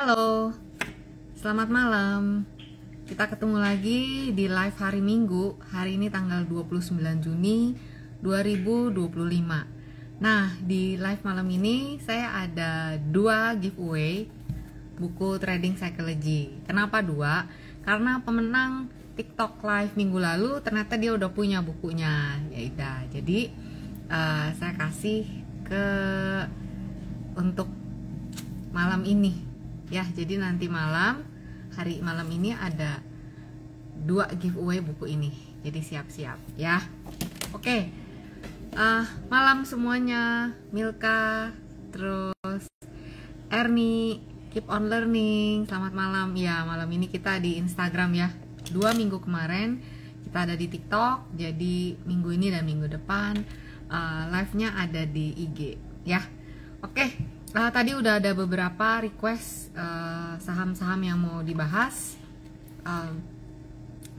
Halo, selamat malam. Kita ketemu lagi di live hari Minggu. Hari ini tanggal 29 Juni 2025. Nah, di live malam ini saya ada 2 giveaway buku Trading Psychology. Kenapa 2? Karena pemenang TikTok live minggu lalu ternyata dia udah punya bukunya. Ya udah, jadi saya kasih untuk malam ini. Ya, jadi nanti hari malam ini ada 2 giveaway buku ini. Jadi siap-siap ya. Oke. Malam semuanya, Milka, terus Erni, keep on learning. Selamat malam. Ya, malam ini kita di Instagram ya. 2 minggu kemarin kita ada di TikTok. Jadi minggu ini dan minggu depan live-nya ada di IG ya. Oke. Tadi udah ada beberapa request saham-saham yang mau dibahas.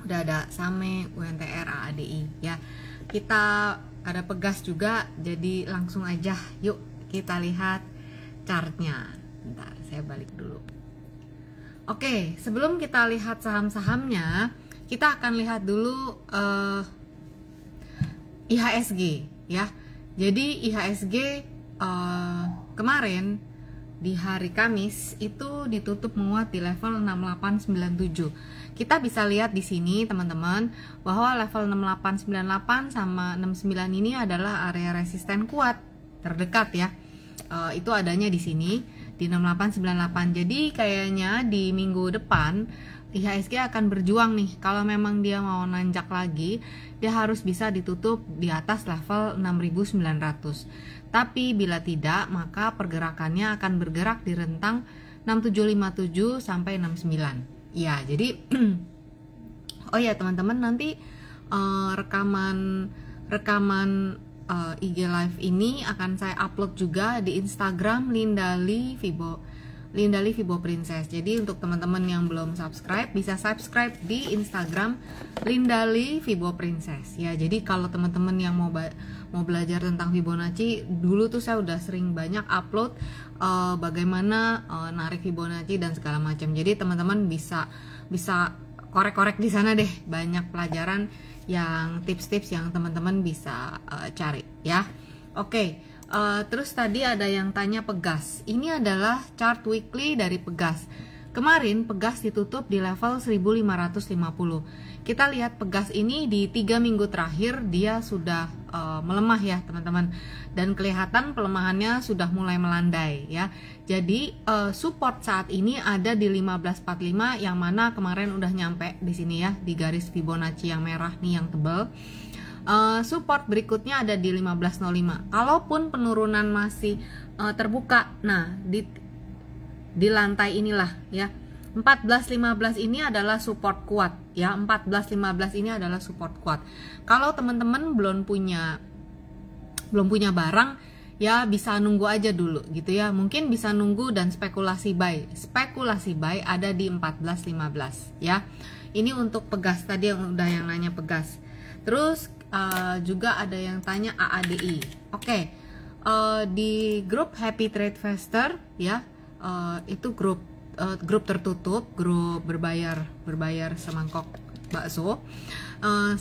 Udah ada SAME, UNTR, AADI ya. Kita ada Pegas juga, jadi langsung aja yuk kita lihat chartnya. Bentar, saya balik dulu. Oke, sebelum kita lihat saham-sahamnya, kita akan lihat dulu IHSG ya. Jadi IHSG kemarin di hari Kamis itu ditutup menguat di level 6897. Kita bisa lihat di sini teman-teman bahwa level 6898 sama 69 ini adalah area resisten kuat terdekat ya. Itu adanya di sini di 6898. Jadi kayaknya di minggu depan IHSG akan berjuang nih. Kalau memang dia mau nanjak lagi, dia harus bisa ditutup di atas level 6900. Tapi bila tidak, maka pergerakannya akan bergerak di rentang 6757 sampai 69. Ya, jadi oh ya teman-teman, nanti rekaman IG live ini akan saya upload juga di Instagram Lindali Fibo Princess. Jadi untuk teman-teman yang belum subscribe, bisa subscribe di Instagram Lindali Fibo Princess ya. Jadi kalau teman-teman yang mau belajar tentang Fibonacci, dulu tuh saya udah sering banyak upload bagaimana narik Fibonacci dan segala macam. Jadi teman-teman bisa korek-korek di sana deh, banyak pelajaran yang tips-tips yang teman-teman bisa cari ya. Oke. Terus tadi ada yang tanya Pegas. Ini adalah chart weekly dari Pegas. Kemarin Pegas ditutup di level 1550. Kita lihat Pegas ini di 3 minggu terakhir dia sudah melemah ya teman-teman. Dan kelihatan pelemahannya sudah mulai melandai ya. Jadi support saat ini ada di 1545 yang mana kemarin udah nyampe di sini ya, di garis Fibonacci yang merah nih yang tebal. Support berikutnya ada di 1505. Kalaupun penurunan masih terbuka, nah di lantai inilah ya, 1415 ini adalah support kuat ya. 1415 ini adalah support kuat. Kalau teman-teman belum punya barang ya, bisa nunggu aja dulu gitu ya. Mungkin bisa nunggu dan spekulasi buy ada di 1415 ya. Ini untuk Pegas, tadi yang nanya Pegas. Terus juga ada yang tanya AADI. Oke. Di grup Happy Trade Faster ya, itu grup tertutup, grup berbayar semangkok bakso.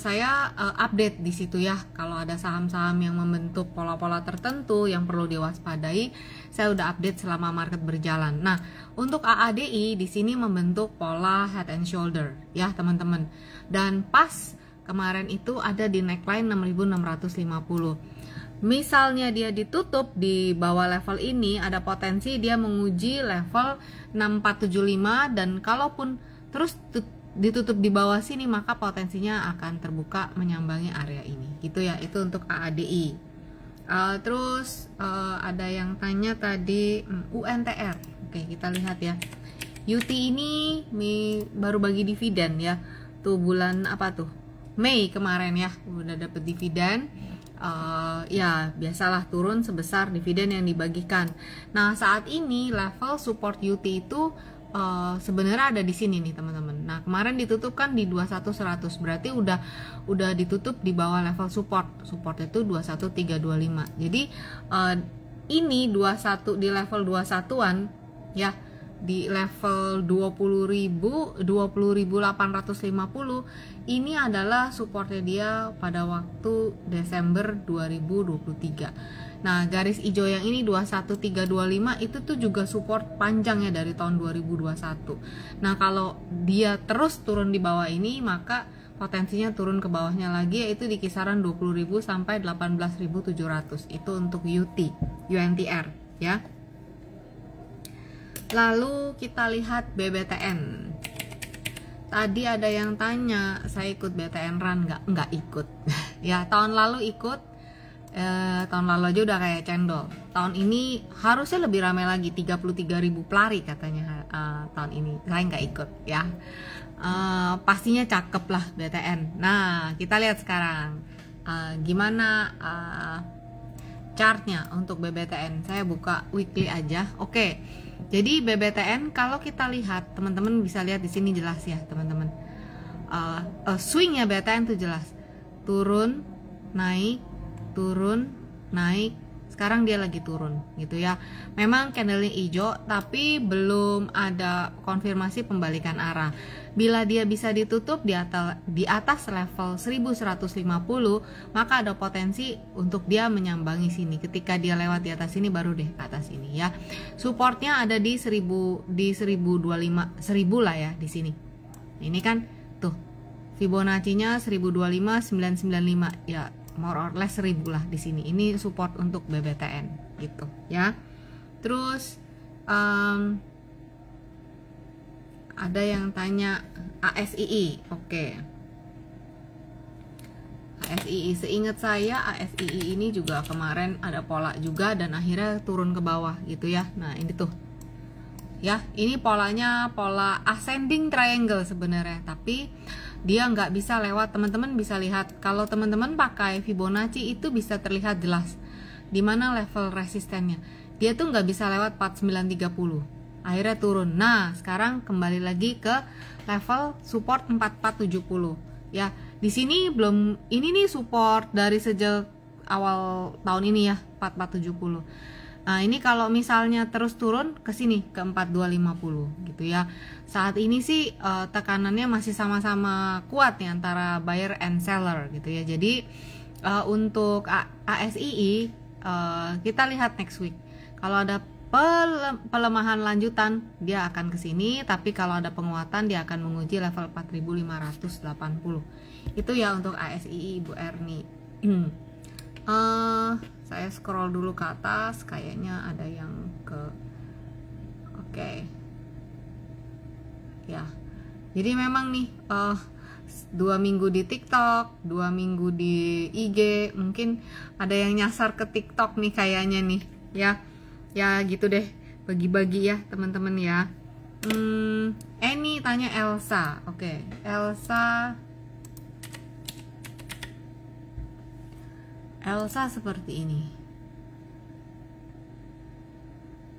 Saya update di situ ya. Kalau ada saham-saham yang membentuk pola-pola tertentu yang perlu diwaspadai, saya udah update selama market berjalan. Nah, untuk AADI di sini membentuk pola head and shoulder ya teman-teman. Dan pas kemarin itu ada di neckline 6650. Misalnya dia ditutup di bawah level ini, ada potensi dia menguji level 6475, dan kalaupun terus ditutup di bawah sini maka potensinya akan terbuka menyambangi area ini. Gitu ya, itu untuk AADI. Terus ada yang tanya tadi UNTR. Oke, kita lihat ya. UT ini baru bagi dividen ya. Tuh bulan apa tuh? Mei kemarin ya, udah dapet dividen. Ya biasalah turun sebesar dividen yang dibagikan. Nah saat ini level support UT itu sebenarnya ada di sini nih teman-teman. Nah kemarin ditutup kan di 21100, berarti udah ditutup di bawah level support. Support itu 21325. Jadi ini 21 di level 21-an ya. di level 20.850. Ini adalah supportnya dia pada waktu Desember 2023. Nah, garis hijau yang ini 21325 itu tuh juga support panjang ya dari tahun 2021. Nah, kalau dia terus turun di bawah ini, maka potensinya turun ke bawahnya lagi, yaitu di kisaran 20.000 sampai 18.700. Itu untuk UNTR ya. Lalu kita lihat BBTN. Tadi ada yang tanya, saya ikut BTN Run nggak ikut. Ya, tahun lalu ikut, tahun lalu aja udah kayak cendol. Tahun ini harusnya lebih ramai lagi, 33.000 pelari katanya tahun ini. Saya nggak ikut ya. Pastinya cakep lah BTN. Nah, kita lihat sekarang gimana chartnya untuk BBTN. Saya buka weekly aja. Oke. Jadi BBTN kalau kita lihat, teman-teman bisa lihat di sini jelas ya, teman-teman. Swingnya BBTN tuh jelas. Turun, naik, turun, naik. Sekarang dia lagi turun gitu ya. Memang candlenya hijau tapi belum ada konfirmasi pembalikan arah. Bila dia bisa ditutup di atas level 1150, maka ada potensi untuk dia menyambangi sini. Ketika dia lewat di atas sini baru deh ke atas sini ya. Supportnya ada di 1025, 1000 lah ya di sini. Ini kan tuh Fibonacci-nya 1025, 995 ya. More or less 1000 lah di sini. Ini support untuk BBTN gitu ya. Terus ada yang tanya ASII. Oke. ASII, seingat saya ASII ini juga kemarin ada pola juga dan akhirnya turun ke bawah gitu ya. Nah, ini tuh. Ya, ini polanya pola ascending triangle sebenarnya, tapi dia nggak bisa lewat. Teman-teman bisa lihat kalau teman-teman pakai Fibonacci itu bisa terlihat jelas di mana level resistennya. Dia tuh nggak bisa lewat 4930, akhirnya turun. Nah, sekarang kembali lagi ke level support 4470 ya. Di sini belum, ini nih support dari sejak awal tahun ini ya, 4470. Nah, ini kalau misalnya terus turun ke sini ke 4250 gitu ya. Saat ini sih tekanannya masih sama-sama kuat nih antara buyer and seller gitu ya. Jadi untuk ASII kita lihat next week. Kalau ada pelemahan lanjutan dia akan ke sini, tapi kalau ada penguatan dia akan menguji level 4580. Itu ya untuk ASII Ibu Erni. Saya scroll dulu ke atas, kayaknya ada yang ke oke. Ya, jadi memang nih 2 minggu di TikTok, 2 minggu di IG, mungkin ada yang nyasar ke TikTok nih kayaknya nih ya. Ya gitu deh, bagi-bagi ya teman-teman ya. Ini tanya Elsa. Oke, Elsa seperti ini.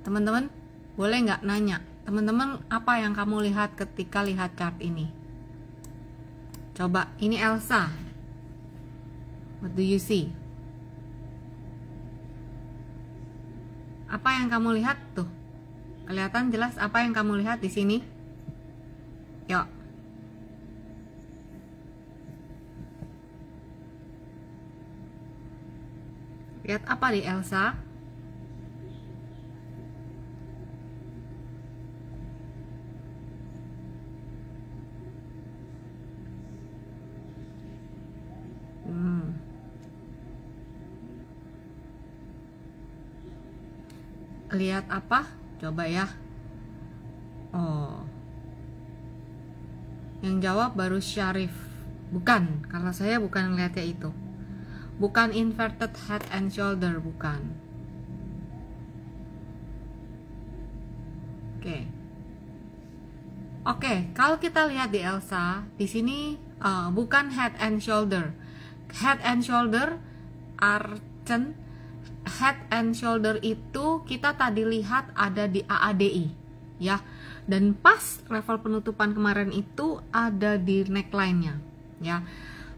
Teman-teman boleh nggak nanya, teman-teman apa yang kamu lihat ketika lihat chart ini? Coba, ini Elsa. What do you see? Apa yang kamu lihat tuh? Kelihatan jelas apa yang kamu lihat di sini? Yuk. Lihat apa di Elsa? Lihat apa? Coba ya. Oh. Yang jawab baru Syarif. Bukan, karena saya bukan ngeliatnya itu. Bukan inverted head and shoulder, bukan. Oke, kalau kita lihat di Elsa, di sini bukan head and shoulder. Head and shoulder, Archen, head and shoulder itu kita tadi lihat ada di AADI, ya. Dan pas level penutupan kemarin itu ada di neckline-nya, ya.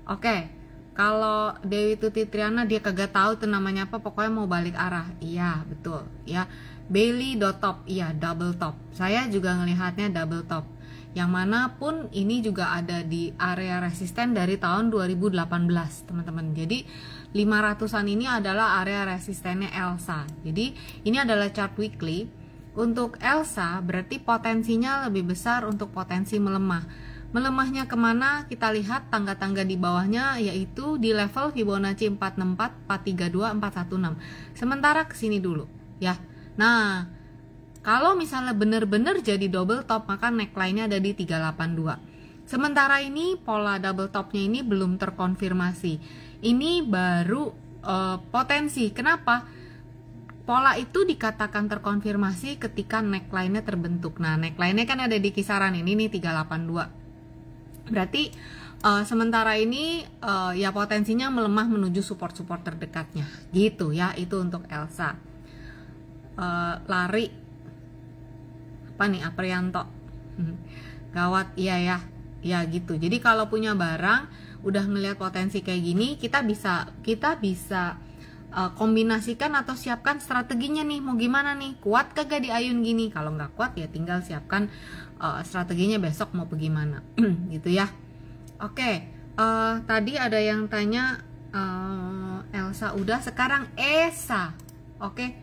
Oke. Kalau Dewi Tuti Triana dia kagak tahu tuh namanya apa, pokoknya mau balik arah. Iya, betul, ya. Bailey.top, iya double top. Saya juga ngelihatnya double top. Yang mana pun ini juga ada di area resisten dari tahun 2018, teman-teman. Jadi 500-an ini adalah area resistennya Elsa. Jadi ini adalah chart weekly. Untuk Elsa berarti potensinya lebih besar untuk potensi melemah. Melemahnya kemana? Kita lihat tangga-tangga di bawahnya, yaitu di level Fibonacci 464, 432, 416. Sementara kesini dulu ya. Nah, kalau misalnya benar-benar jadi double top, maka neckline-nya ada di 382. Sementara ini pola double topnya ini belum terkonfirmasi. Ini baru potensi. Kenapa? Pola itu dikatakan terkonfirmasi ketika neckline-nya terbentuk. Nah, neckline-nya kan ada di kisaran ini nih 382. Berarti sementara ini ya potensinya melemah menuju support-support terdekatnya. Gitu ya, itu untuk Elsa. Lari apa nih, Aprianto, gawat, iya ya, ya gitu. Jadi kalau punya barang udah ngelihat potensi kayak gini, kita bisa kombinasikan atau siapkan strateginya nih, mau gimana nih, kuat kagak di ayun gini. Kalau nggak kuat ya tinggal siapkan strateginya besok mau bagaimana. Gitu ya. Oke, tadi ada yang tanya Elsa udah, sekarang Esa. Oke,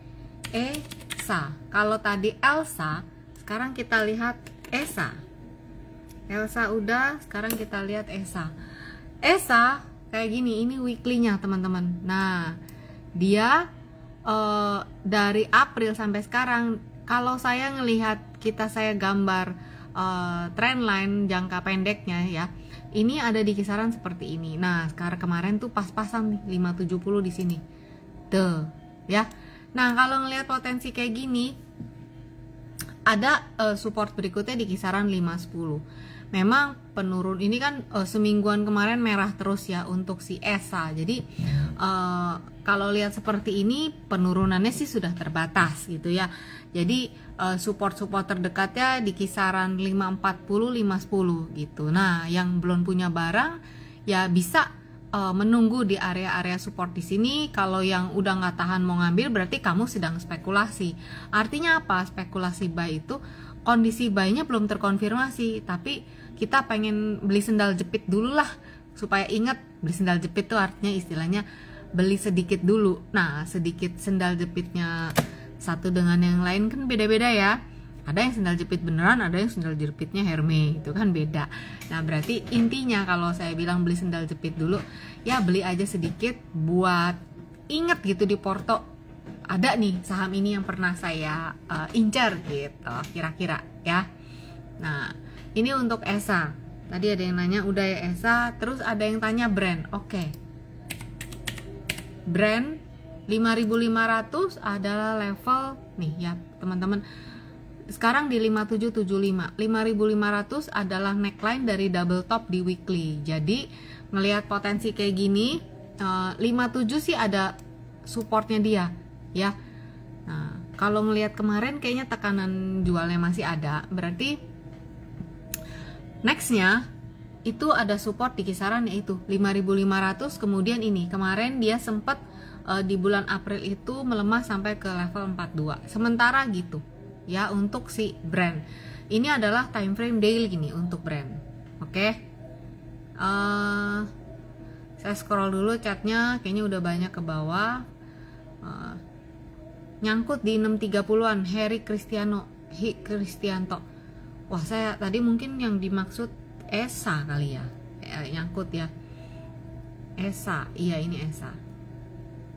Esa. Kalau tadi Elsa, sekarang kita lihat Esa. Elsa udah, sekarang kita lihat Esa. Esa kayak gini, ini weekly-nya teman-teman. Nah, dia dari April sampai sekarang, kalau saya ngelihat saya gambar trendline jangka pendeknya ya, ini ada di kisaran seperti ini. Nah, sekarang kemarin tuh pas-pasan nih 570 di sini. Tuh, ya. Nah, kalau ngelihat potensi kayak gini, ada support berikutnya di kisaran 510. Memang penurun ini kan semingguan kemarin merah terus ya untuk si Esa. Jadi kalau lihat seperti ini penurunannya sih sudah terbatas gitu ya. Jadi support-support terdekatnya di kisaran 540, 510 gitu. Nah, yang belum punya barang ya bisa menunggu di area-area support di sini. Kalau yang udah nggak tahan mau ngambil, berarti kamu sedang spekulasi. Artinya apa? Spekulasi buy itu kondisi buy-nya belum terkonfirmasi, tapi kita pengen beli sendal jepit dulu lah, supaya ingat beli sendal jepit tuh artinya istilahnya beli sedikit dulu. Nah, sedikit sendal jepitnya satu dengan yang lain kan beda-beda ya. Ada yang sendal jepit beneran, ada yang sendal jepitnya Hermes, itu kan beda. Nah, berarti intinya kalau saya bilang beli sendal jepit dulu, ya beli aja sedikit buat inget gitu di porto. Ada nih saham ini yang pernah saya incar gitu, kira-kira ya. Nah, ini untuk Esa. Tadi ada yang nanya udah ya Esa, terus ada yang tanya brand. Oke. Brand 5.500 adalah level nih ya, teman-teman. Sekarang di 5775. 5.500 adalah neckline dari double top di weekly. Jadi ngelihat potensi kayak gini, 57 sih ada supportnya dia ya. Nah, kalau ngelihat kemarin kayaknya tekanan jualnya masih ada. Berarti nextnya itu ada support di kisaran yaitu 5.500. Kemudian ini kemarin dia sempat di bulan April itu melemah sampai ke level 42. Sementara gitu ya untuk si brand. Ini adalah time frame daily gini untuk brand. Oke. Saya scroll dulu chatnya, kayaknya udah banyak ke bawah. Nyangkut di 630-an. Harry Kristianto. Wah, saya tadi mungkin yang dimaksud Esa kali ya. Nyangkut ya. Esa, iya ini Esa.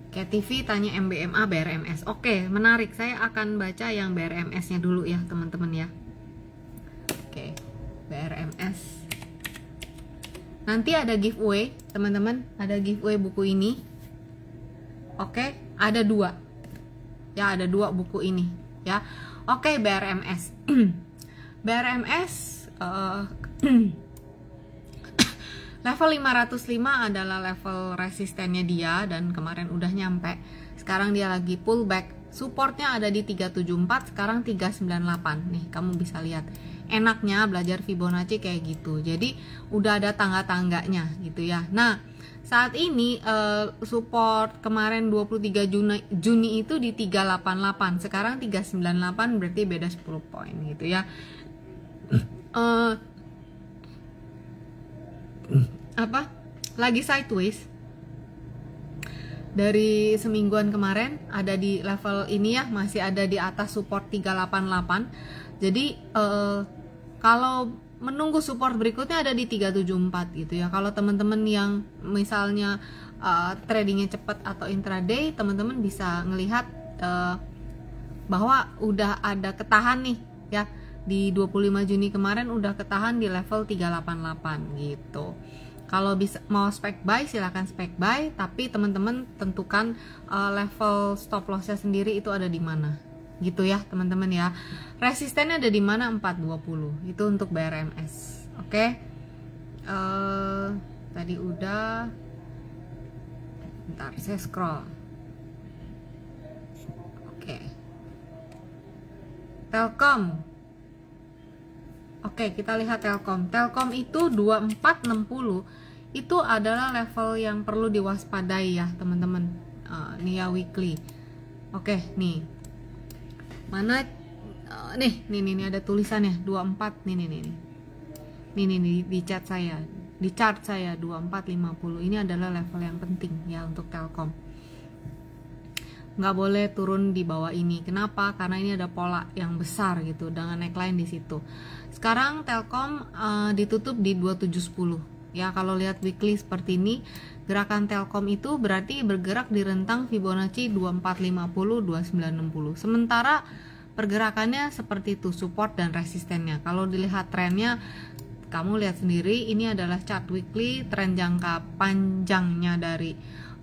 Kayak TV tanya MBMA BRMS. Oke, menarik. Saya akan baca yang BRMS-nya dulu ya, teman-teman ya. Oke, BRMS. Nanti ada giveaway, teman-teman. Ada giveaway buku ini. Oke, ada 2. Ya, ada 2 buku ini ya. Oke, BRMS. BRMS level 505 adalah level resistennya dia dan kemarin udah nyampe. Sekarang dia lagi pullback. Supportnya ada di 374, sekarang 398. Nih, kamu bisa lihat. Enaknya belajar Fibonacci kayak gitu. Jadi udah ada tangga-tangganya gitu ya. Nah, Saat ini support kemarin 23 Juni itu di 388, sekarang 398, berarti beda 10 poin gitu ya. Lagi sideways dari semingguan kemarin, ada di level ini ya, masih ada di atas support 388. Jadi kalau menunggu support berikutnya ada di 374 gitu ya. Kalau teman-teman yang misalnya tradingnya cepat atau intraday, teman-teman bisa ngelihat bahwa udah ada ketahan nih ya, di 25 Juni kemarin udah ketahan di level 388 gitu. Kalau bisa mau spek buy silahkan spek buy, tapi teman-teman tentukan level stop lossnya sendiri itu ada di mana gitu ya teman-teman ya. Resistennya ada di mana? 420 itu untuk BRMS. Oke. Tadi udah, bentar saya scroll. Oke. Telkom. Oke, kita lihat Telkom. Telkom itu 2460 itu adalah level yang perlu diwaspadai ya teman-teman. Nih ya weekly. Oke, nih. Mana nih ada tulisannya 24 nih. Nih di chat saya. Di chart saya 2450. Ini adalah level yang penting ya untuk Telkom. Nggak boleh turun di bawah ini. Kenapa? Karena ini ada pola yang besar gitu dengan neckline di situ. Sekarang Telkom ditutup di 2710 ya. Kalau lihat weekly seperti ini, gerakan Telkom itu berarti bergerak di rentang Fibonacci 2450 2960. Sementara pergerakannya seperti itu, support dan resistennya. Kalau dilihat trennya, kamu lihat sendiri, ini adalah chart weekly, tren jangka panjangnya dari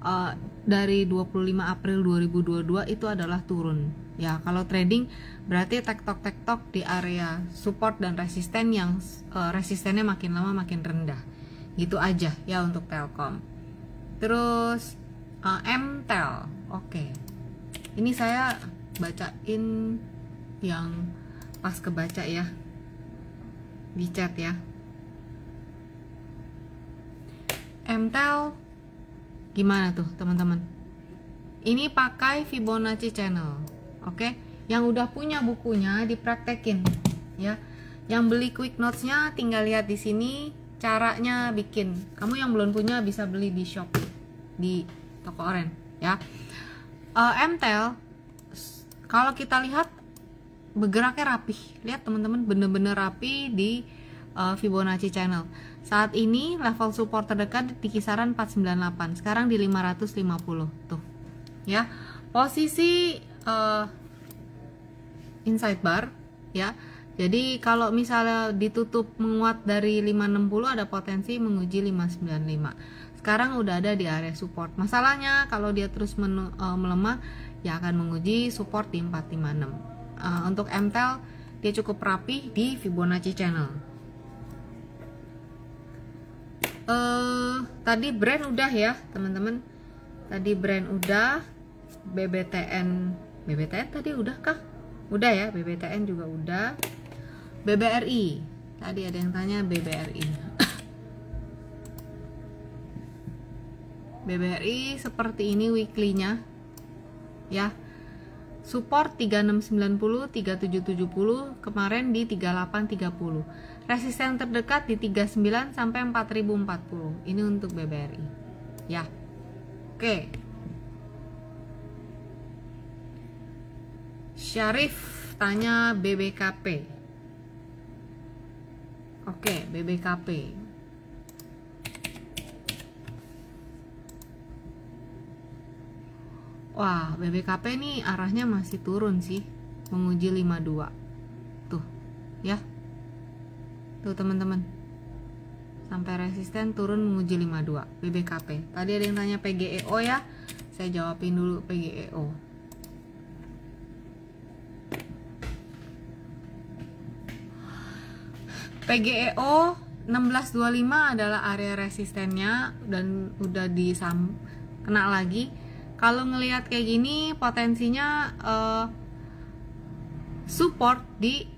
25 April 2022 itu adalah turun ya. Kalau trading berarti tektok di area support dan resisten yang resistennya makin lama makin rendah gitu aja ya untuk Telkom. Terus Mtel. Oke. Ini saya bacain yang pas kebaca ya di chat ya. Mtel gimana tuh teman-teman? Ini pakai Fibonacci channel. Oke, yang udah punya bukunya dipraktekin ya. Yang beli quick notes-nya tinggal lihat di sini caranya bikin. Kamu yang belum punya bisa beli di shop di toko oren ya. Mtel kalau kita lihat bergeraknya rapih. Lihat teman-teman, bener-bener rapi di Fibonacci channel. Saat ini level support terdekat di kisaran 498, sekarang di 550 tuh ya. Posisi inside bar ya. Jadi kalau misalnya ditutup menguat dari 560 ada potensi menguji 595. Sekarang udah ada di area support. Masalahnya kalau dia terus melemah ya akan menguji support di 456. Untuk Mtel dia cukup rapi di Fibonacci channel. Tadi brand udah ya teman-teman. Tadi brand udah. BBTN tadi udah kah? Udah ya, BBTN juga udah. BBRI tadi ada yang tanya BBRI. BBRI seperti ini weekly-nya ya. Support 3690, 3770, kemarin di 3830. Resisten terdekat di 39 sampai 4040. Ini untuk BBRI. Ya. Oke. Syarif tanya BBKP. Oke, BBKP. Wah, BBKP nih arahnya masih turun sih, menguji 52. Tuh, ya. Tuh teman-teman. Sampai resisten turun menguji 52 BBKP. Tadi ada yang tanya PGEO ya. Saya jawabin dulu PGEO. PGEO 1625 adalah area resistennya dan udah kena lagi. Kalau ngelihat kayak gini potensinya support di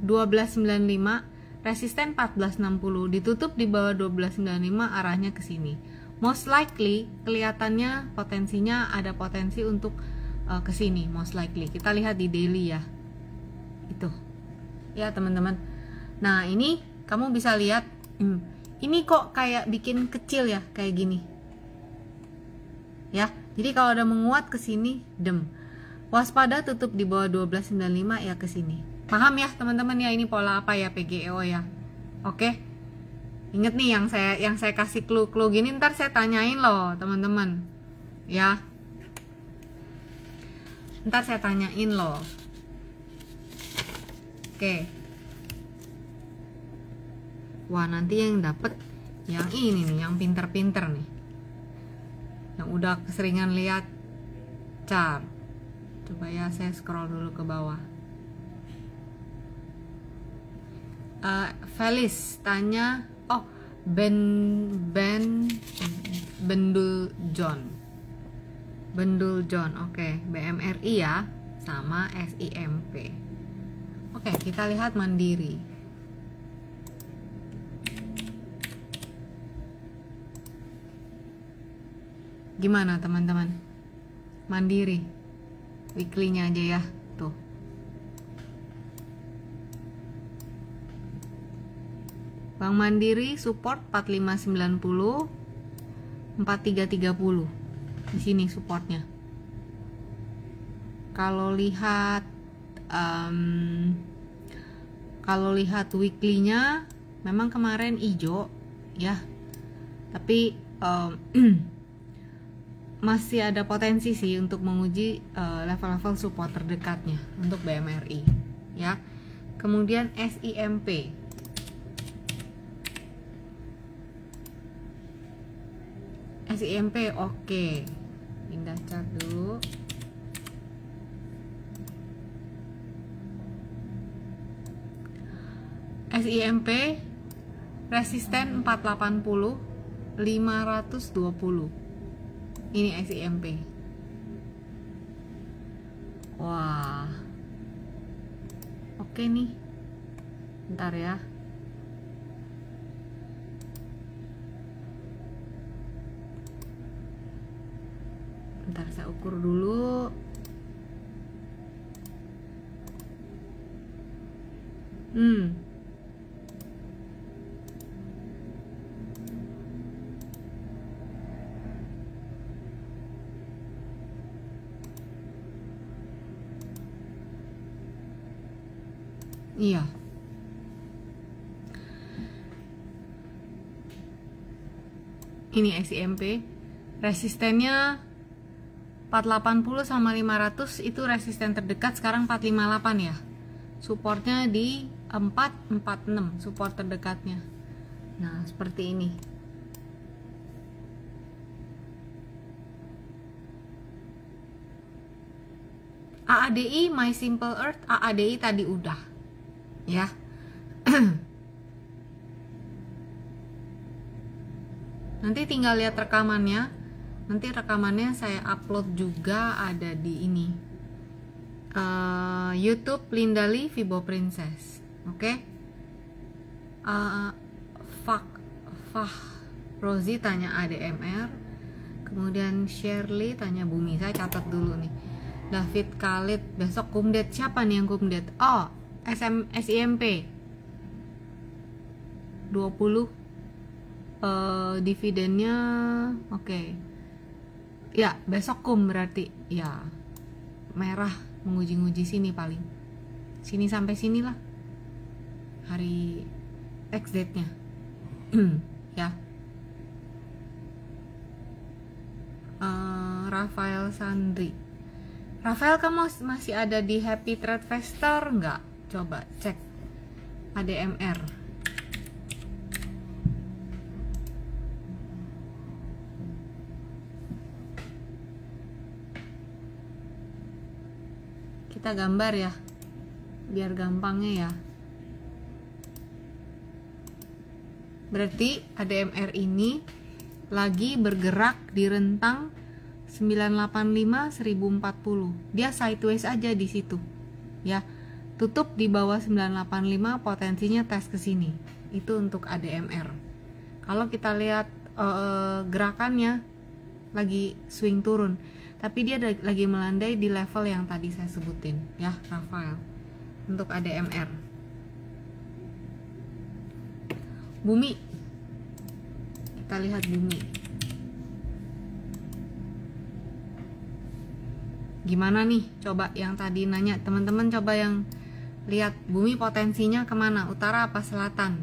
1295, resisten 1460, ditutup di bawah 1295 arahnya ke sini. most likely kelihatannya potensinya ada potensi untuk ke sini, most likely. Kita lihat di daily ya. Itu. Ya, teman-teman. Nah, ini kamu bisa lihat ini kok kayak bikin kecil ya, kayak gini. Ya. Jadi kalau ada menguat ke sini, waspada tutup di bawah 1295 ya ke sini. Paham ya, teman-teman ya, ini pola apa ya, PGEO ya. Oke. Ingat nih yang saya kasih clue gini, ntar saya tanyain loh teman-teman ya, ntar saya tanyain loh. Oke, wah nanti yang dapet yang ini nih, yang pinter-pinter nih, yang udah keseringan lihat chart. Coba ya, saya scroll dulu ke bawah. Felis tanya, oh Bendul John, oke. BMRI ya, sama SIMP. Oke, kita lihat Mandiri. Gimana teman-teman? Mandiri, weekly-nya aja ya, tuh. Bank Mandiri support 4590, 4330. Di sini supportnya. Kalau lihat weekly-nya memang kemarin hijau ya. Tapi masih ada potensi sih untuk menguji level-level support terdekatnya untuk BMRI ya. Kemudian SIMP. SIMP oke. Pindah chart dulu. SIMP resisten 480, 520. Ini SIMP. Wah. Oke nih. Bentar ya. Bentar saya ukur dulu. Iya. Ini SIMP. Resistennya 480 sama 500 itu resisten terdekat, sekarang 458 ya. Supportnya di 446, support terdekatnya. Nah, seperti ini. AADI My Simple Earth, AADI tadi udah. Ya. Nanti tinggal lihat rekamannya. Nanti rekamannya saya upload juga, ada di ini YouTube Lindali Vibo Princess. Oke. Fah Rozi tanya ADMR. Kemudian Shirley tanya Bumi. Saya catat dulu nih. David Khalid, besok kumdet. Siapa nih yang kumdet? Oh, SIMP 20 dividennya oke. Ya, besok kum berarti. Ya, merah menguji-nguji sini paling. Sini sampai sinilah. Hari X date-nya. Ya. Rafael Sandri. Rafael, kamu masih ada di Happy Trade Fester enggak? Coba cek ADMR. Kita gambar ya, biar gampangnya ya. Berarti ADMR ini lagi bergerak di rentang 985 1040. Dia sideways aja di situ. Ya. Tutup di bawah 985, potensinya tes ke sini. Itu untuk ADMR. Kalau kita lihat gerakannya lagi swing turun, tapi dia lagi melandai di level yang tadi saya sebutin ya, Rafael. Untuk ADMR bumi, kita lihat bumi gimana nih. Coba yang tadi nanya teman-teman, coba yang lihat bumi potensinya kemana, utara apa selatan?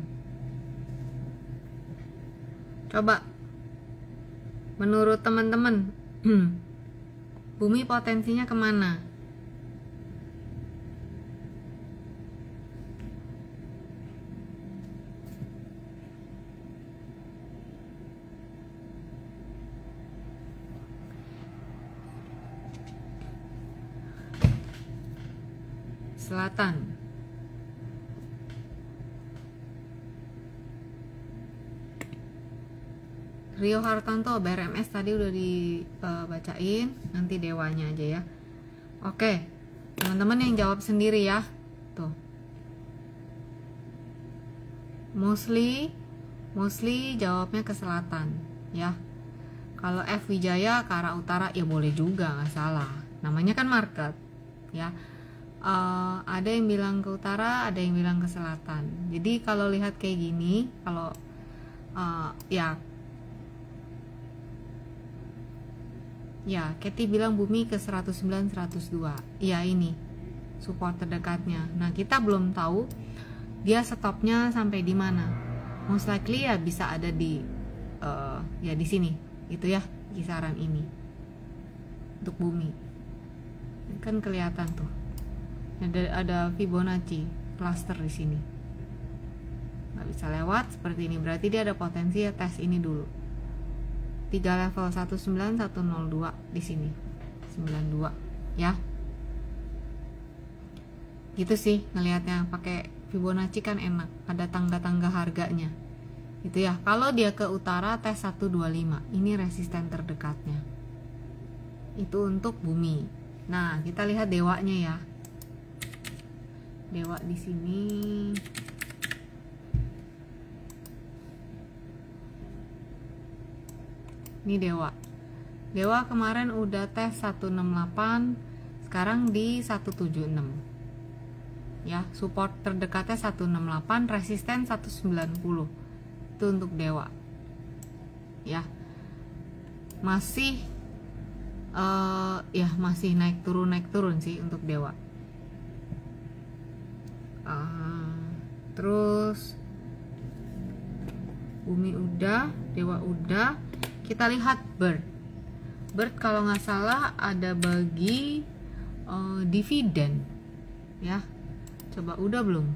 Coba menurut teman-teman bumi potensinya kemana? Selatan. Rio Hartanto, BRMS tadi udah dibacain, nanti dewanya aja ya. Oke, teman-teman yang jawab sendiri ya. Tuh. Mostly jawabnya ke selatan ya. Kalau F Wijaya ke arah utara ya boleh juga, nggak salah. Namanya kan market ya. Ada yang bilang ke utara, ada yang bilang ke selatan. Jadi kalau lihat kayak gini, kalau ya Katy bilang bumi ke 109 102. Ya ini support terdekatnya. Nah, kita belum tahu dia stopnya sampai di mana. Most likely ya bisa ada di ya di sini. Itu ya kisaran ini. Untuk bumi. Kan kelihatan tuh. Ada Fibonacci cluster di sini. Nggak bisa lewat seperti ini. Berarti dia ada potensi ya tes ini dulu. 3 level 19 102 di sini. 92 ya. Gitu sih ngelihatnya, pakai Fibonacci kan enak. Ada tangga-tangga harganya. Gitu ya. Kalau dia ke utara tes 125. Ini resisten terdekatnya. Itu untuk bumi. Nah, kita lihat dewanya ya. Dewa di sini. Ini dewa. Dewa kemarin udah tes 168, sekarang di 176. Ya, support terdekatnya 168, resisten 190. Itu untuk dewa. Ya. Masih masih naik turun sih untuk dewa. Terus bumi udah, dewa udah. Kita lihat bird. Bird kalau nggak salah ada bagi dividen ya. Coba udah belum?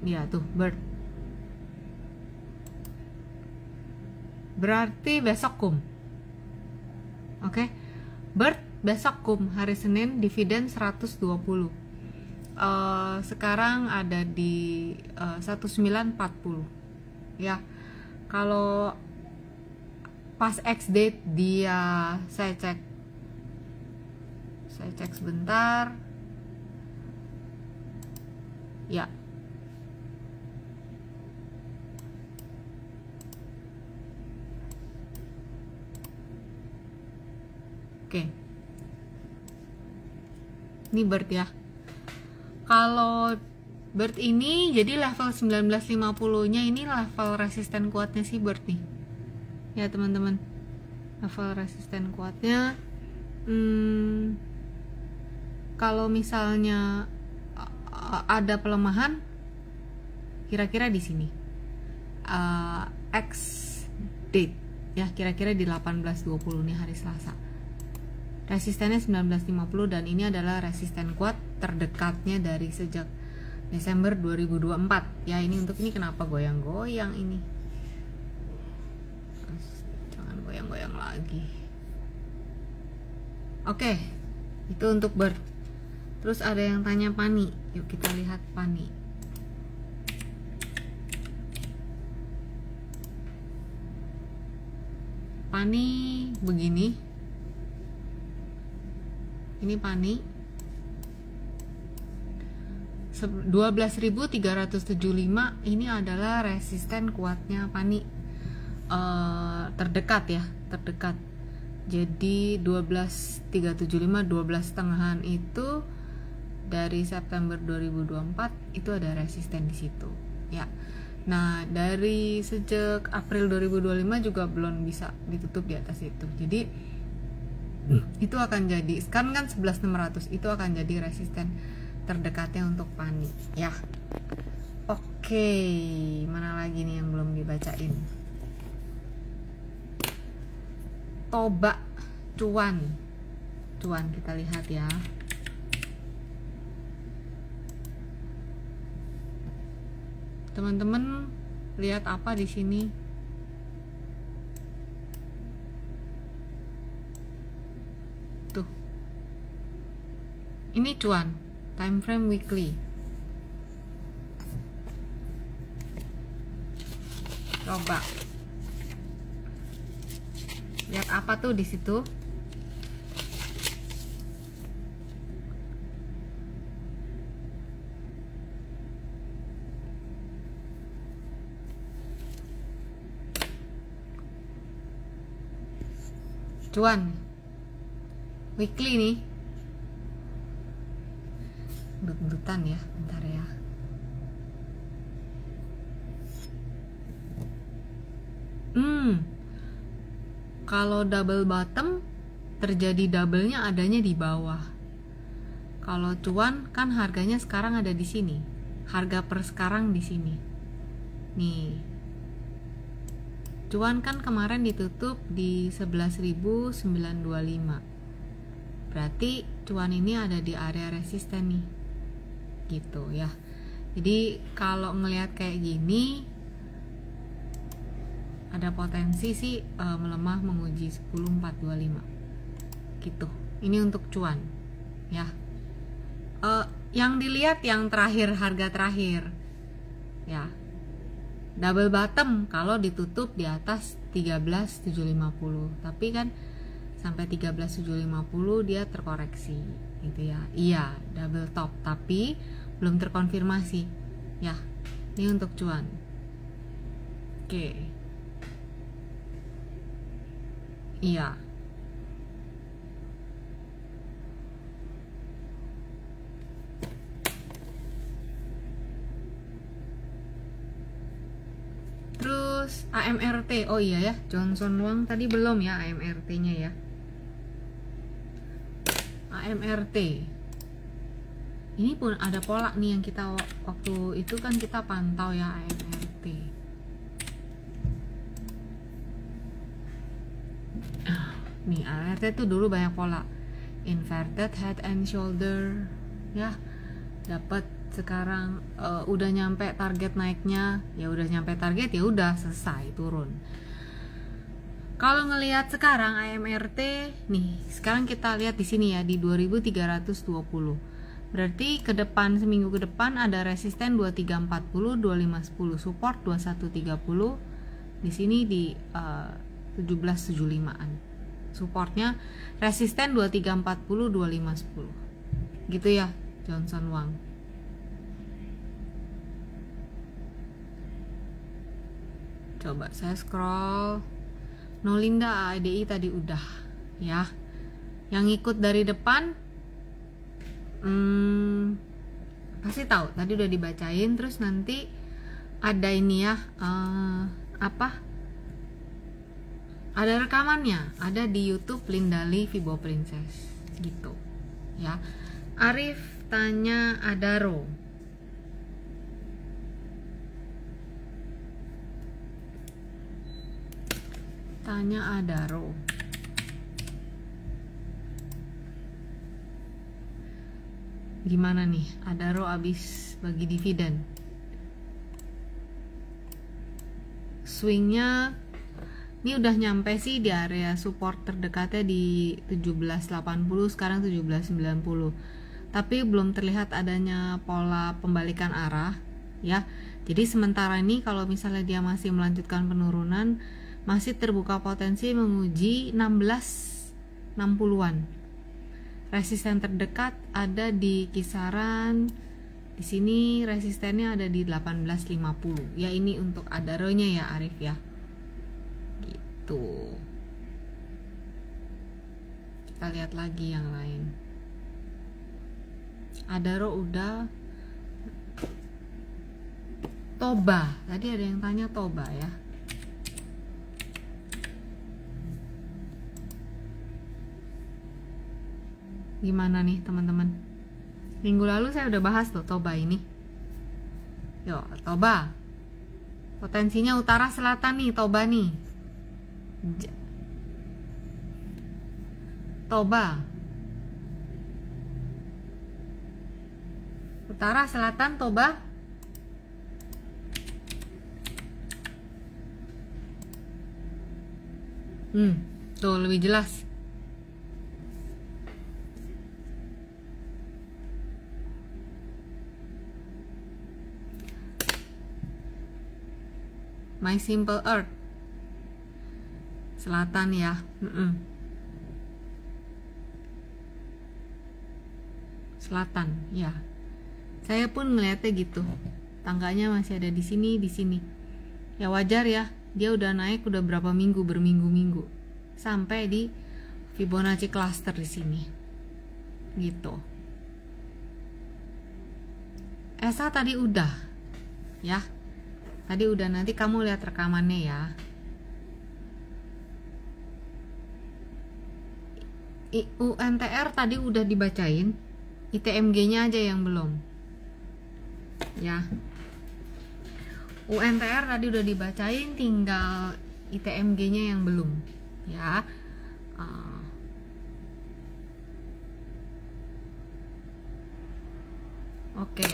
Ya tuh bird. Berarti besok kum. Oke. Bird besok kum, hari Senin dividen 120. Sekarang ada di 1940 ya. Kalau pas X date dia, saya cek sebentar ya. Oke. Ini bird ya. Kalau bird ini jadi level 1950 nya ini level resisten kuatnya si bird nih ya teman-teman. Level resisten kuatnya kalau misalnya ada pelemahan kira-kira di sini X date ya, kira-kira di 18.20 nih hari Selasa. Resistennya 1950 dan ini adalah resisten kuat terdekatnya dari sejak Desember 2024 ya. Ini untuk ini kenapa goyang-goyang ini, jangan goyang-goyang lagi. Oke, itu untuk bird. Terus ada yang tanya pani, yuk kita lihat pani. Pani begini. Ini pani 12.375, ini adalah resisten kuatnya pani. terdekat ya, terdekat. Jadi 12.375, 12,5 itu dari September 2024 itu ada resisten di situ ya. Nah, dari sejak April 2025 juga belum bisa ditutup di atas itu. Jadi itu akan jadi, sekarang kan 11.600, itu akan jadi resisten terdekatnya untuk Pani ya. Oke, mana lagi nih yang belum dibacain? Toba cuan kita lihat ya. Teman-teman lihat apa di sini? Tuh. Ini cuan, time frame weekly. Coba. Lihat apa tuh di situ? Cuan weekly nih, gendut-gendutan ya, bentar ya. Kalau double bottom terjadi double-nya adanya di bawah. Kalau cuan kan harganya sekarang ada di sini, harga per sekarang di sini nih. Cuan kan kemarin ditutup di 11.925. Berarti cuan ini ada di area resisten nih. Gitu ya. Jadi kalau ngelihat kayak gini ada potensi sih melemah menguji 10.425. Gitu. Ini untuk cuan ya. Yang dilihat yang terakhir, harga terakhir. Ya. Double bottom kalau ditutup di atas 13.750, tapi kan sampai 13.750 dia terkoreksi gitu ya. Iya, double top tapi belum terkonfirmasi ya. Ini untuk cuan. Oke. Iya. Terus AMRT, oh iya ya, Johnson Wang tadi belum ya AMRT-nya ya. AMRT ini pun ada pola nih yang kita waktu itu kan kita pantau ya AMRT. Nih AMRT tuh dulu banyak pola inverted head and shoulder ya, dapat sekarang udah nyampe target naiknya, ya udah nyampe target ya udah selesai turun. Kalau ngelihat sekarang AMRT nih, sekarang kita lihat di sini ya di 2320. Berarti ke depan, seminggu ke depan ada resisten 2340, 2510, support 2130. Di sini di 1775-an. Supportnya resisten 2340, 2510. Gitu ya, Johnson Wang. Coba saya scroll. Nolinda ADI tadi udah ya. Yang ikut dari depan pasti tahu, tadi udah dibacain. Terus nanti ada ini ya, ada rekamannya, ada di YouTube Lindali Vibo Princess gitu ya. Arif tanya Adaro. Tanya Adaro. Gimana nih Adaro abis bagi dividen? Swingnya ini udah nyampe sih di area support terdekatnya di 1780, sekarang 1790. Tapi belum terlihat adanya pola pembalikan arah ya. Jadi sementara ini kalau misalnya dia masih melanjutkan penurunan, masih terbuka potensi menguji 1660-an. Resisten terdekat ada di kisaran di sini, resistennya ada di 1850. Ya ini untuk Adaronya ya Arif ya. gitu. Kita lihat lagi yang lain. Adaro udah. Toba, tadi ada yang tanya Toba ya. Gimana nih teman-teman? Minggu lalu saya udah bahas tuh Toba ini. Yuk, Toba. Potensinya utara selatan nih, Toba nih. Toba. Utara selatan Toba. Tuh lebih jelas. My Simple Earth selatan ya. Selatan ya. Saya pun ngeliatnya gitu. Tangganya masih ada di sini, di sini. Ya wajar ya. Dia udah naik udah berapa minggu, berminggu-minggu sampai di Fibonacci cluster di sini. Gitu. ESA tadi udah. Ya. Tadi udah, nanti kamu lihat rekamannya ya. UNTR tadi udah dibacain, ITMG-nya aja yang belum. Ya. UNTR tadi udah dibacain, tinggal ITMG-nya yang belum. Ya. Oke.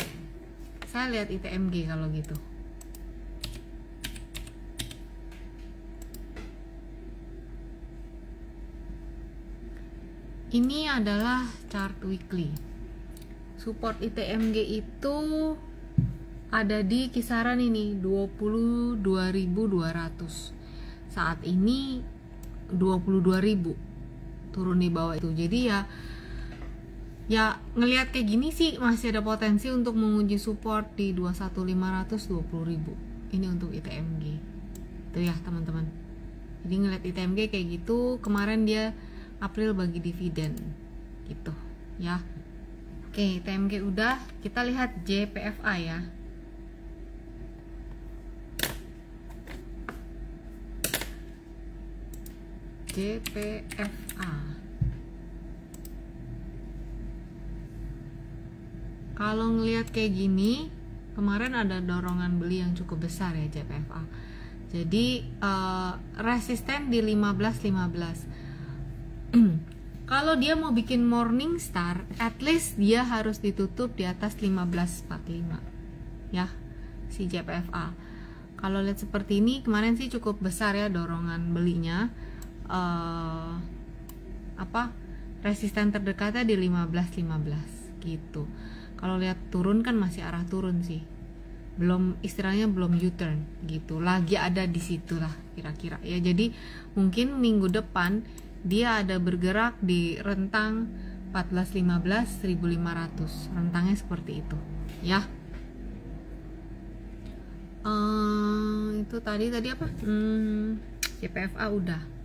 Saya lihat ITMG kalau gitu. Ini adalah chart weekly. Support ITMG itu ada di kisaran ini 22.200. Saat ini 22.000. Turun di bawah itu. Jadi ya ngelihat kayak gini sih masih ada potensi untuk menguji support di 21.500, 20.000. Ini untuk ITMG. Itu ya, teman-teman. Jadi ngelihat ITMG kayak gitu, kemarin dia April bagi dividen gitu ya. Oke, TMG udah, kita lihat JPFA ya. JPFA. Kalau ngelihat kayak gini, kemarin ada dorongan beli yang cukup besar ya JPFA. Jadi resisten di 15.15. Kalau dia mau bikin morning star, at least dia harus ditutup di atas 15.45 ya, si JPFA. Kalau lihat seperti ini, kemarin sih cukup besar ya dorongan belinya. Resisten terdekatnya di 15.15 gitu. Kalau lihat turun kan masih arah turun sih, belum, istilahnya belum U-turn gitu, lagi ada di situ lah kira-kira ya. Jadi mungkin minggu depan dia ada bergerak di rentang 14.15 1.500, rentangnya seperti itu ya. Itu tadi apa? JPFA udah.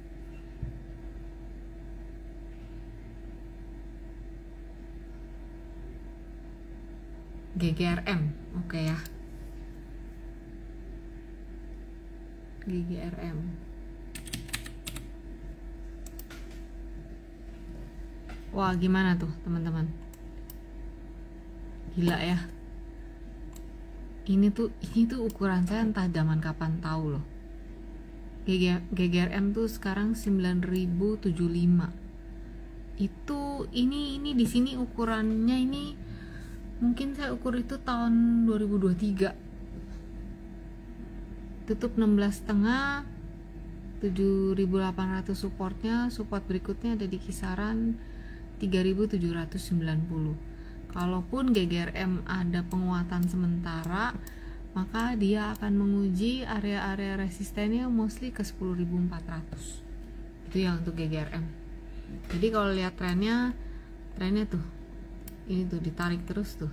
GGRM oke ya. GGRM wah, gimana tuh teman-teman? Gila ya. Ini tuh ukuran saya entah zaman kapan tahu loh. GGRM tuh sekarang 9.075. Itu ini di sini ukurannya ini mungkin saya ukur itu tahun 2023. Tutup 16,5, 7.800 supportnya. Support berikutnya ada di kisaran 3.790. Kalaupun GGRM ada penguatan sementara, maka dia akan menguji area-area resistennya mostly ke 10.400. Itu ya untuk GGRM. Jadi kalau lihat trennya tuh ini tuh ditarik terus tuh,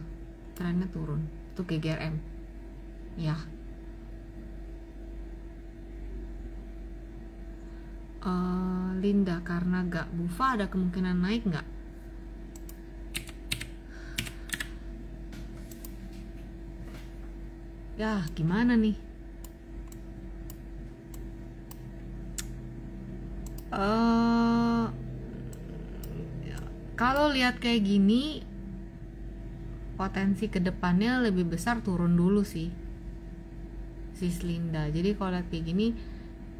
trennya turun. Itu GGRM ya. Linda, karena gak bufa ada kemungkinan naik nggak? Ya gimana nih? Kalau lihat kayak gini, potensi kedepannya lebih besar turun dulu sih, sis Linda. Jadi kalau lihat kayak gini,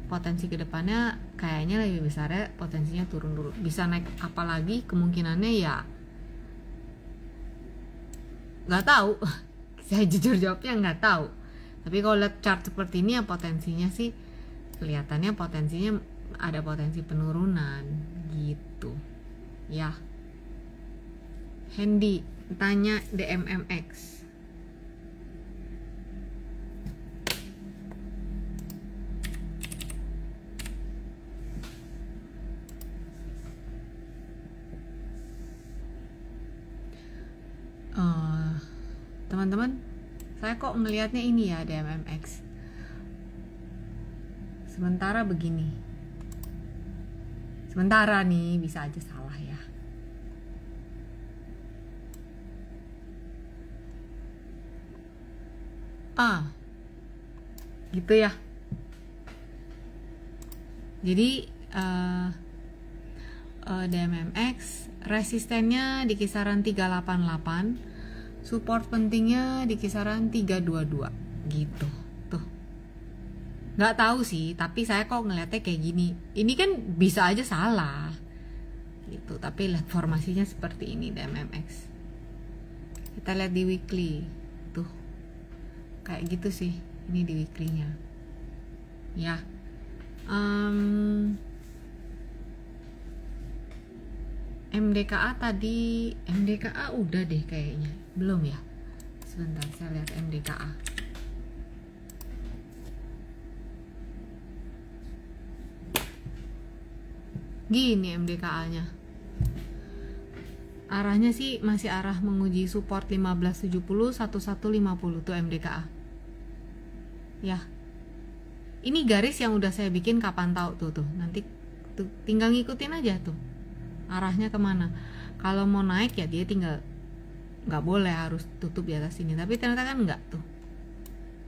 potensi kedepannya kayaknya lebih besar ya, potensinya turun dulu. Bisa naik apalagi kemungkinannya ya nggak tahu. Saya jujur jawabnya nggak tahu. Tapi kalau lihat chart seperti ini ya potensinya sih kelihatannya potensinya ada potensi penurunan gitu ya. Hendy tanya DMMX. Teman-teman, saya kok ngelihatnya ini ya DMMX. Sementara begini. Sementara nih, bisa aja salah ya. Gitu ya. Jadi DMMX resistennya di kisaran 388, support pentingnya di kisaran 322 gitu. Tuh. Nggak tahu sih, tapi saya kok ngeliatnya kayak gini. Ini kan bisa aja salah. Gitu, tapi lihat formasinya seperti ini DMMX. Kita lihat di weekly. Tuh. Kayak gitu sih. Ini di weekly-nya. Ya. MDKA tadi, MDKA udah deh kayaknya. Belum ya? Sebentar, saya lihat MDKA. Gini MDKA-nya. Arahnya sih masih arah menguji support 1570, 1150 tuh MDKA. Ya. Ini garis yang udah saya bikin kapan tahu tuh. Nanti tuh, tinggal ngikutin aja tuh. Arahnya kemana. Kalau mau naik ya dia tinggal, nggak boleh harus tutup di atas ini. Tapi ternyata kan nggak tuh.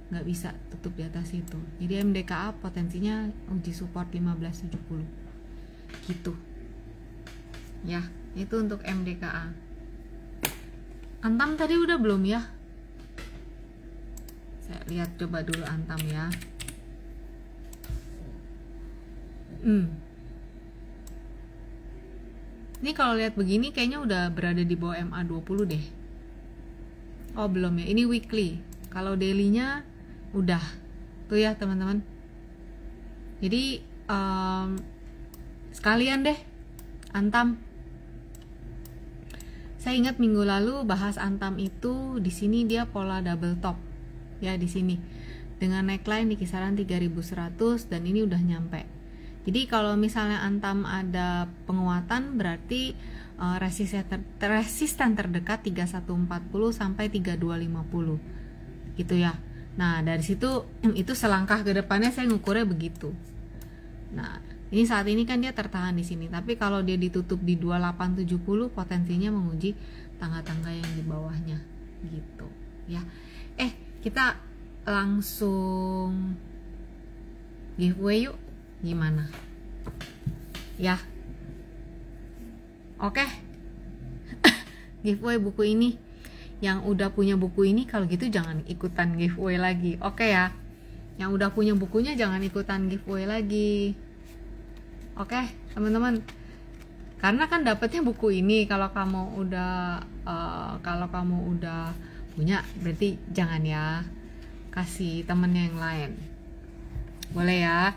Nggak bisa tutup di atas itu. Jadi MDKA potensinya uji support 1570. Gitu. Ya, itu untuk MDKA. Antam tadi udah belum ya? Saya lihat coba dulu Antam ya. Ini kalau lihat begini kayaknya udah berada di bawah MA20 deh. Oh belum ya, ini weekly. Kalau daily-nya udah. Tuh ya teman-teman. Jadi sekalian deh Antam. Saya ingat minggu lalu bahas Antam itu di sini dia pola double top. Ya di sini. Dengan neckline di kisaran 3100 dan ini udah nyampe. Jadi kalau misalnya Antam ada penguatan berarti resisten terdekat 3140 sampai 3250 gitu ya. Nah dari situ itu selangkah ke depannya saya ngukurnya begitu. Nah ini saat ini kan dia tertahan di sini, tapi kalau dia ditutup di 2870 potensinya menguji tangga-tangga yang di bawahnya gitu ya. Kita langsung giveaway yuk. Gimana? Ya. Oke. Giveaway buku ini. Yang udah punya buku ini kalau gitu jangan ikutan giveaway lagi. Oke ya. Yang udah punya bukunya jangan ikutan giveaway lagi. Oke, teman-teman. Karena kan dapetnya buku ini kalau kamu udah punya berarti jangan ya. Kasih temennya yang lain. Boleh ya?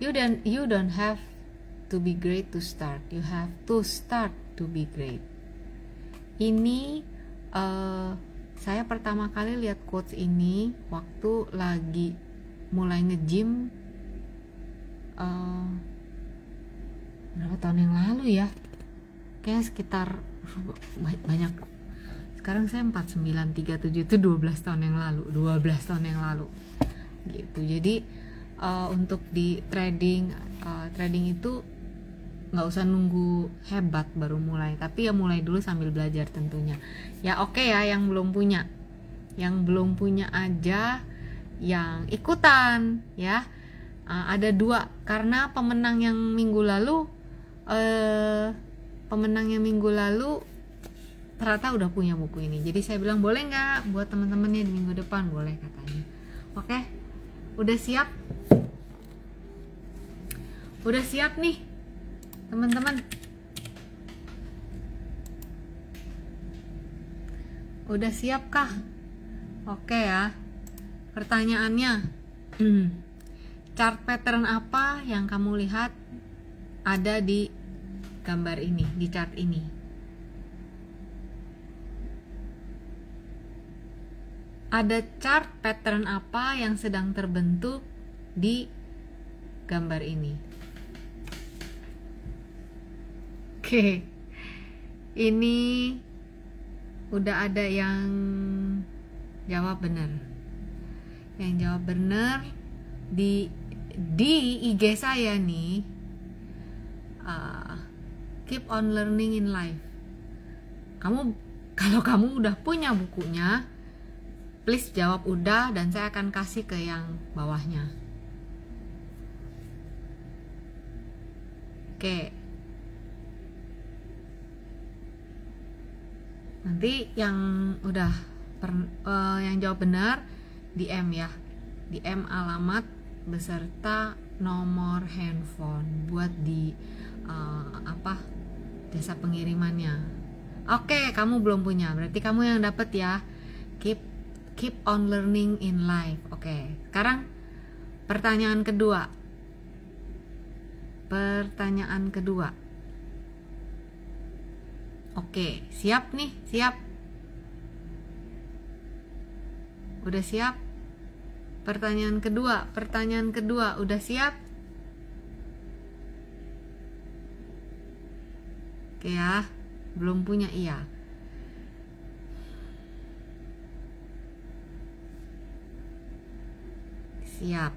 You don't have to be great to start. You have to start to be great. Ini saya pertama kali lihat quotes ini waktu lagi mulai nge-gym berapa tahun yang lalu ya? Kayak sekitar banyak. Sekarang saya 4937 itu 12 tahun yang lalu. Gitu. Jadi untuk di trading itu nggak usah nunggu hebat baru mulai, tapi ya mulai dulu sambil belajar tentunya ya. Oke ya, yang belum punya aja yang ikutan ya. Ada 2 karena pemenang yang minggu lalu ternyata udah punya buku ini, jadi saya bilang boleh nggak buat teman-temannya di minggu depan, boleh katanya. Oke, udah siap nih teman-teman, udah siap kah? Oke ya, pertanyaannya chart pattern apa yang kamu lihat ada di gambar ini, di chart ini? Ada chart pattern apa yang sedang terbentuk di gambar ini? Oke, ini udah ada yang jawab benar. Yang jawab benar di IG saya nih, keep on learning in life. Kalau kamu udah punya bukunya, please jawab udah, dan saya akan kasih ke yang bawahnya. Oke. Nanti yang yang jawab benar DM ya, DM alamat beserta nomor handphone buat di jasa pengirimannya. Oke, kamu belum punya, berarti kamu yang dapat ya. Keep on learning in life. Oke, sekarang pertanyaan kedua. Oke, siap nih, siap. Udah siap? Pertanyaan kedua, udah siap? Oke ya, belum punya iya. Siap.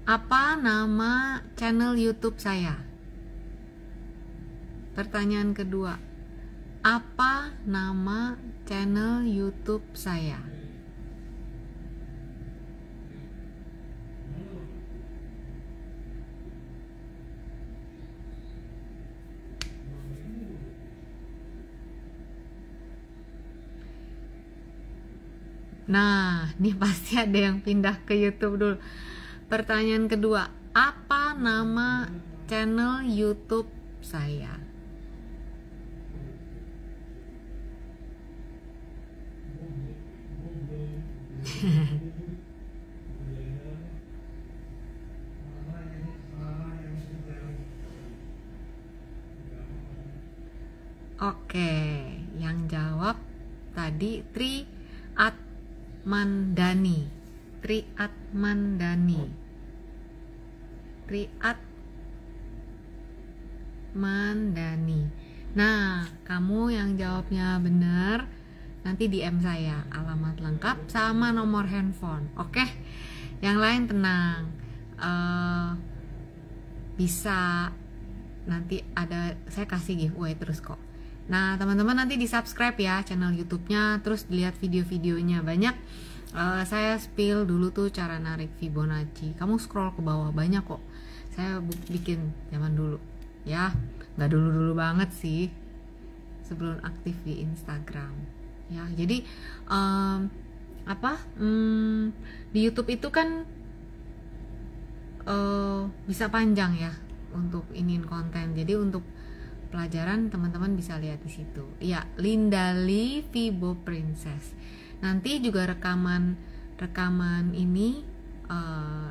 Apa nama channel YouTube saya? Pertanyaan kedua, apa nama channel YouTube saya? Nah, ini pasti ada yang pindah ke YouTube dulu. Pertanyaan kedua, apa nama channel YouTube saya? Oke, yang jawab tadi Tri Atmandani. Nah, kamu yang jawabnya benar, nanti DM saya alamat lengkap sama nomor handphone. Oke, yang lain tenang, bisa nanti saya kasih giveaway terus kok. Nah, teman-teman nanti di subscribe ya channel YouTube-nya, terus dilihat video-videonya banyak. Saya spill dulu tuh cara narik Fibonacci. Kamu scroll ke bawah, banyak kok. Saya bikin zaman dulu ya, nggak dulu banget sih, sebelum aktif di Instagram ya. Jadi di YouTube itu kan bisa panjang ya untuk iniin konten. Jadi untuk pelajaran teman-teman bisa lihat di situ. Ya, Lindali Fibo Princess. Nanti juga rekaman ini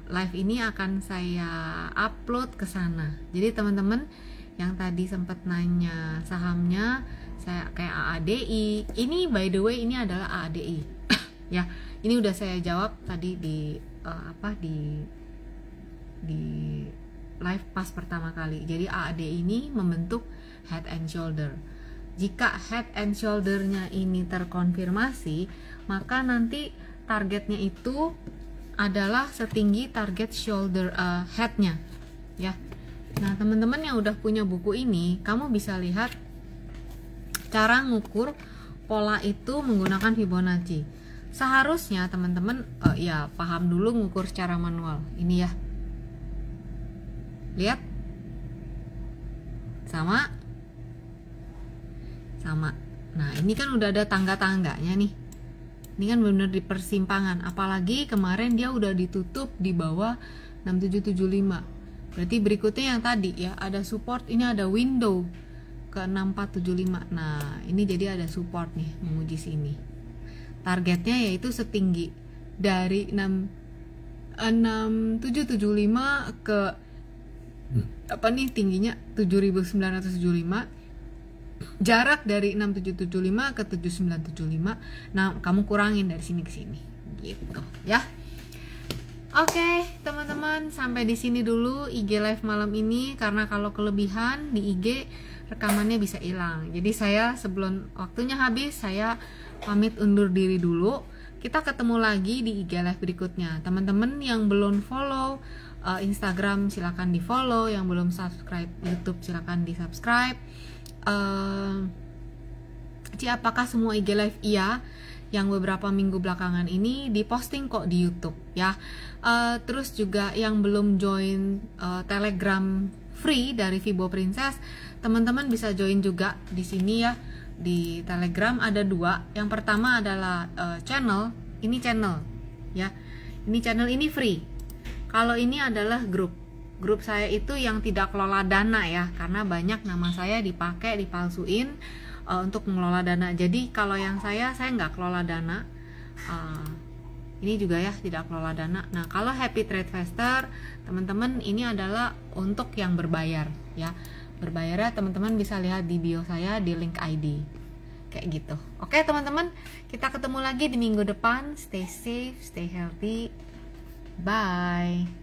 live ini akan saya upload ke sana. Jadi teman-teman yang tadi sempat nanya sahamnya, saya kayak AADI. Ini by the way ini adalah AADI. Ya, ini udah saya jawab tadi di live pas pertama kali. Jadi AADI ini membentuk head and shoulder. Jika head and shoulder-nya ini terkonfirmasi, maka nanti targetnya itu adalah setinggi target shoulder head-nya. ya. Nah, teman-teman yang udah punya buku ini, kamu bisa lihat cara ngukur pola itu menggunakan Fibonacci. Seharusnya teman-teman ya paham dulu ngukur secara manual. Ini ya. Lihat. Sama. Nah, ini kan udah ada tangga-tangganya nih. Ini kan benar di persimpangan. Apalagi kemarin dia udah ditutup di bawah 6775. Berarti berikutnya yang tadi ya, ada support, ini ada window ke 6475. Nah, ini jadi ada support nih menguji sini. Targetnya yaitu setinggi dari 6775 ke apa nih tingginya 7975. Jarak dari 6775 ke 7975. Nah, kamu kurangin dari sini ke sini gitu ya. Oke, teman-teman, sampai di sini dulu IG live malam ini, karena kalau kelebihan di IG rekamannya bisa hilang. Jadi saya sebelum waktunya habis, saya pamit undur diri dulu. Kita ketemu lagi di IG live berikutnya. Teman-teman yang belum follow Instagram silakan di follow, yang belum subscribe YouTube silakan di subscribe. Apakah semua IG live? Iya, yang beberapa minggu belakangan ini diposting kok di YouTube ya. Terus juga yang belum join Telegram free dari Fibo Princess, teman-teman bisa join juga di sini ya. Di Telegram ada 2. Yang pertama adalah channel ya. Ini channel ini free. Kalau ini adalah grup saya itu yang tidak kelola dana ya, karena banyak nama saya dipakai, dipalsuin untuk mengelola dana. Jadi kalau yang saya nggak kelola dana. Ini juga ya tidak kelola dana. Nah, kalau Happy Trade Faster, teman-teman, ini adalah untuk yang berbayar ya. Berbayarnya teman-teman bisa lihat di bio saya di link ID. Kayak gitu. Oke, teman-teman, kita ketemu lagi di minggu depan. Stay safe, stay healthy. Bye.